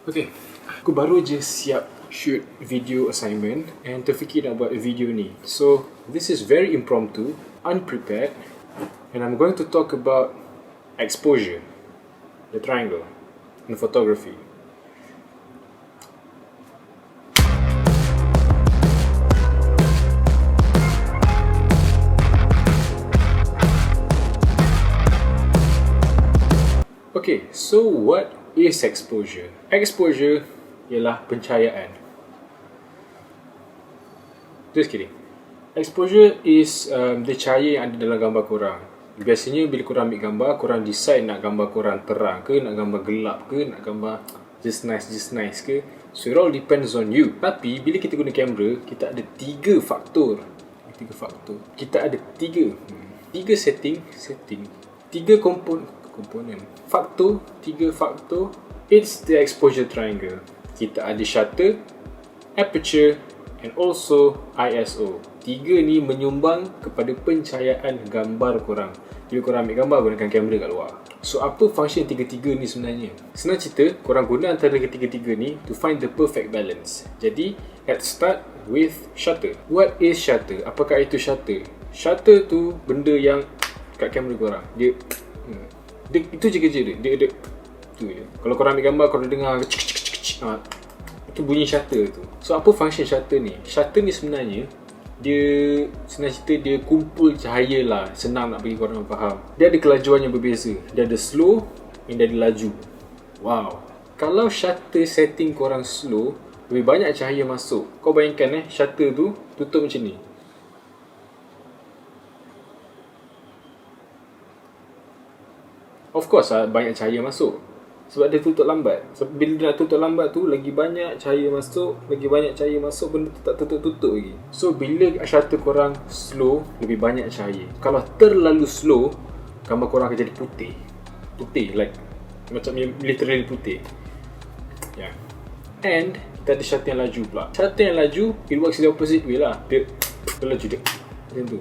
Okay, aku baru je siap shoot video assignment and terfikir nak buat video ni. So, this is very impromptu, unprepared, and I'm going to talk about exposure, the triangle, in photography. Okay, so what is exposure? Exposure ialah pencahayaan. Just kidding. Exposure is the cahaya yang ada dalam gambar korang. Biasanya bila korang ambil gambar, korang decide nak gambar korang terang ke, nak gambar gelap ke, nak gambar just nice ke. So it all depends on you. Tapi bila kita guna kamera, kita ada tiga faktor. Kita ada tiga setting, tiga komponen. Tiga faktor. It's the exposure triangle. Kita ada shutter, aperture and also ISO. Tiga ni menyumbang kepada pencahayaan gambar korang. Bila korang ambil gambar, gunakan kamera kat luar. So apa function tiga-tiga ni sebenarnya? Senang cerita, korang guna antara ketiga-tiga ni to find the perfect balance. Jadi, let's start with shutter. What is shutter? Apakah itu shutter? Shutter tu benda yang kat kamera korang. Dia itu je kerja dia. Dia tu je. Kalau korang ambil gambar, korang dengar itu bunyi shutter tu. So apa function shutter ni? Shutter ni sebenarnya dia senang cerita dia kumpul cahaya lah. Senang nak bagi korang faham. Dia ada kelajuan yang berbeza. Dia ada slow dan dia ada laju. Wow. Kalau shutter setting korang slow, lebih banyak cahaya masuk. Kau bayangkan shutter tu tutup macam ni. Of course banyak cahaya masuk. Sebab dia tutup lambat. Sebab bila dia nak tutup lambat tu, lagi banyak cahaya masuk, benda tu tak tutup lagi. So bila shutter korang slow, lebih banyak cahaya. Kalau terlalu slow, gambar korang akan jadi putih, like macam literally putih. Yeah. And kita ada shutter yang laju pula. Shutter yang laju, it works the opposite way lah. Dia laju dia macam tu.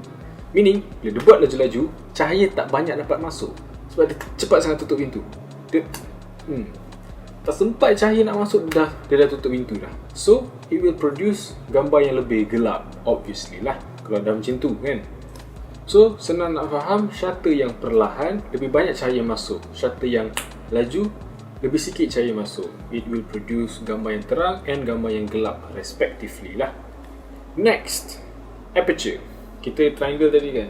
Meaning, bila dia buat laju-laju, cahaya tak banyak dapat masuk. Sebab dia cepat sangat tutup pintu. Dia tak sempat cahaya nak masuk, dia dah tutup pintu dah. So it will produce gambar yang lebih gelap, obviously lah, kalau dah macam tu kan. So senang nak faham, shutter yang perlahan lebih banyak cahaya masuk, shutter yang laju lebih sikit cahaya masuk. It will produce gambar yang terang and gambar yang gelap respectively lah. Next, aperture. Kita triangle tadi kan,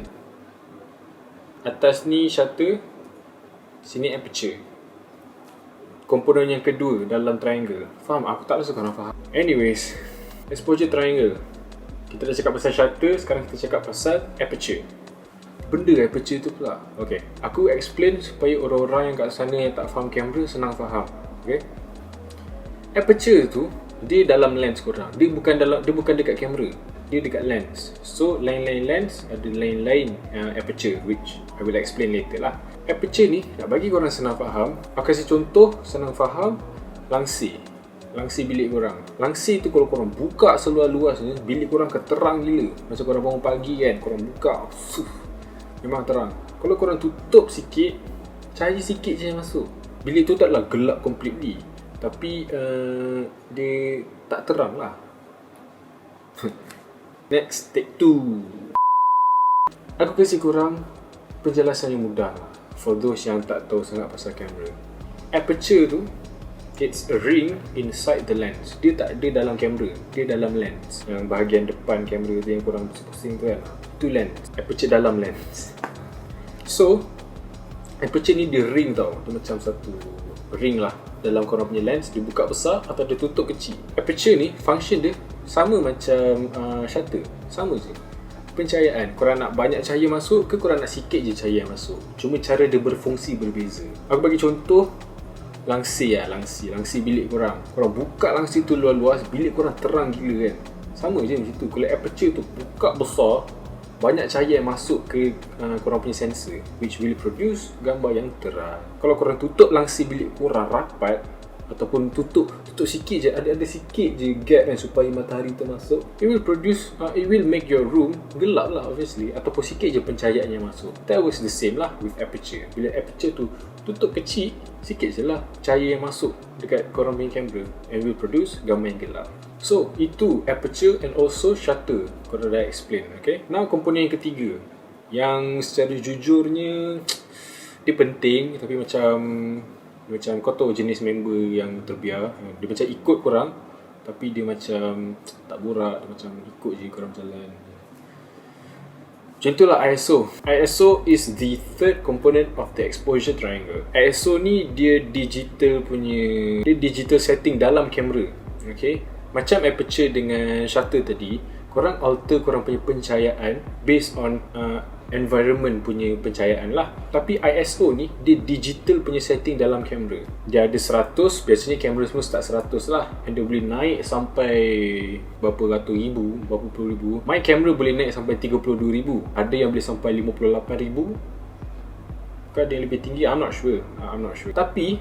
atas ni shutter, sini aperture. Komponen yang kedua dalam triangle. Faham? Aku tak rasa korang faham. Anyways, exposure triangle. Kita dah cakap pasal shutter, sekarang kita cakap pasal aperture. Benda aperture tu pula. Okay, aku explain supaya orang-orang yang kat sana yang tak faham kamera senang faham. Okay, aperture tu dia dalam lens korang. Dia bukan dekat kamera. Dia dekat lens. So lain-lain lens ada lain-lain aperture, which I will explain later lah. Aperture ni, nak bagi korang senang faham, aku kasih contoh senang faham. Langsir bilik korang. Langsir tu kalau korang buka seluas-luasnya, bilik korang akan terang gila. Macam korang bangun pagi kan, korang buka, memang terang. Kalau korang tutup sikit, cahaya sikit je yang masuk. Bilik tu taklah gelap completely, tapi dia tak terang lah. Next, take 2. Aku kasih korang penjelasan yang mudah for those yang tak tahu sangat pasal kamera. Aperture tu, it's a ring inside the lens. Dia tak ada dalam kamera, dia dalam lens. Yang bahagian depan kamera tu yang korang pusing tu kan, itu lens. Aperture dalam lens. So aperture ni dia ring tau. Dia macam satu ring lah dalam korang punya lens. Dia buka besar atau dia tutup kecil. Aperture ni function dia sama macam shutter, sama je. Pencahayaan, korang nak banyak cahaya masuk ke korang nak sikit je cahaya masuk, cuma cara dia berfungsi berbeza. Aku bagi contoh langsir bilik korang. Korang buka langsir tu luas-luas, bilik korang terang gila kan. Sama je macam tu. Kalau aperture tu buka besar, banyak cahaya yang masuk ke korang punya sensor, which will produce gambar yang terang. Kalau korang tutup langsir bilik korang rapat, ataupun tutup sikit je, ada sikit je gap kan supaya matahari tu masuk, it will produce it will make your room gelap lah obviously, ataupun sikit je pencahayaan yang masuk. That was the same lah with aperture. Bila aperture tu tutup kecil, sikit je lah cahaya yang masuk dekat korang punya kamera and will produce gambar yang gelap. So itu aperture and also shutter, korang dah explain. Okay, now komponen yang ketiga yang secara jujurnya dia penting, tapi macam kau tahu jenis member yang terbiar, dia macam ikut korang tapi dia macam tak borak, dia macam ikut je korang jalan. Contohlah ISO. ISO is the third component of the exposure triangle. ISO ni dia digital setting dalam kamera. Okay, macam aperture dengan shutter tadi, korang alter korang punya pencahayaan based on environment punya pencahayaan lah. Tapi ISO ni dia digital punya setting dalam kamera. Dia ada 100, biasanya kamera semua start 100 lah, and dia boleh naik sampai berapa ratus ribu, berapa puluh ribu. My kamera boleh naik sampai 32,000, ada yang boleh sampai 58,000, kan ada yang lebih tinggi, I'm not sure. Tapi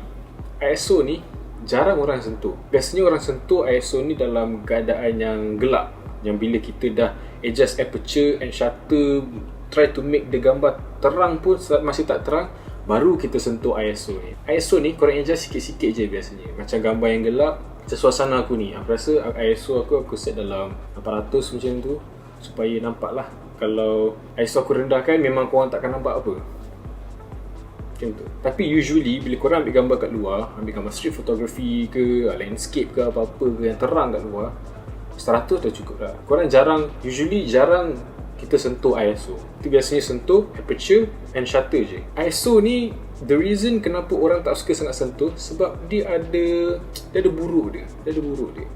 ISO ni jarang orang sentuh. Biasanya orang sentuh ISO ni dalam keadaan yang gelap, yang bila kita dah adjust aperture and shutter, try to make the gambar terang pun masih tak terang, baru kita sentuh ISO ni. ISO ni korang adjust sikit-sikit je biasanya. Macam gambar yang gelap, macam suasana aku ni, aku rasa ISO aku set dalam 800 macam tu, supaya nampak lah. Kalau ISO aku rendahkan, memang korang takkan nampak apa. Macam tu. Tapi usually bila korang ambil gambar kat luar, ambil gambar street photography ke, landscape ke, apa-apa ke yang terang kat luar, 100 dah cukup dah. Korang jarang kita sentuh ISO. Kita biasanya sentuh aperture and shutter je. ISO ni, the reason kenapa orang tak suka sangat sentuh, sebab dia ada buruk dia.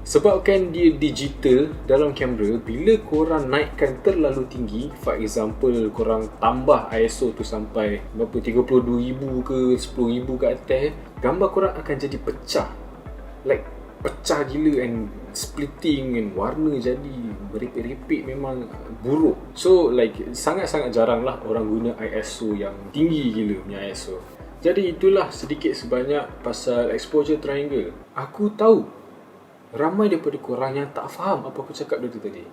Sebabkan dia digital dalam kamera, bila korang naikkan terlalu tinggi, for example korang tambah ISO tu sampai berapa, 32,000 ke 10,000 ke atas, gambar korang akan jadi pecah. Like pecah gila and splitting and warna jadi beripik-ripik, memang buruk. So like sangat-sangat jarang lah orang guna ISO yang tinggi gila punya ISO. Jadi itulah sedikit sebanyak pasal exposure triangle. Aku tahu ramai daripada korang yang tak faham apa aku cakap tadi.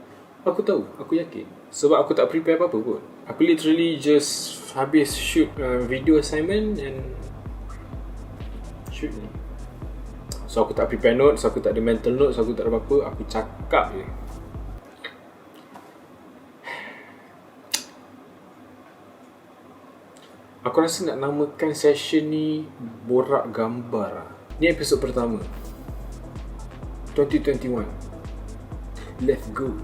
Aku tahu, aku yakin, sebab aku tak prepare apa-apa pun. Aku literally just habis shoot video assignment and shoot ni. So aku tak prepare notes, aku tak ada mental notes, aku tak ada apa-apa, aku cakap je. Aku rasa nak namakan session ni Borak Gambar. Ni episod pertama 2021. Let's go.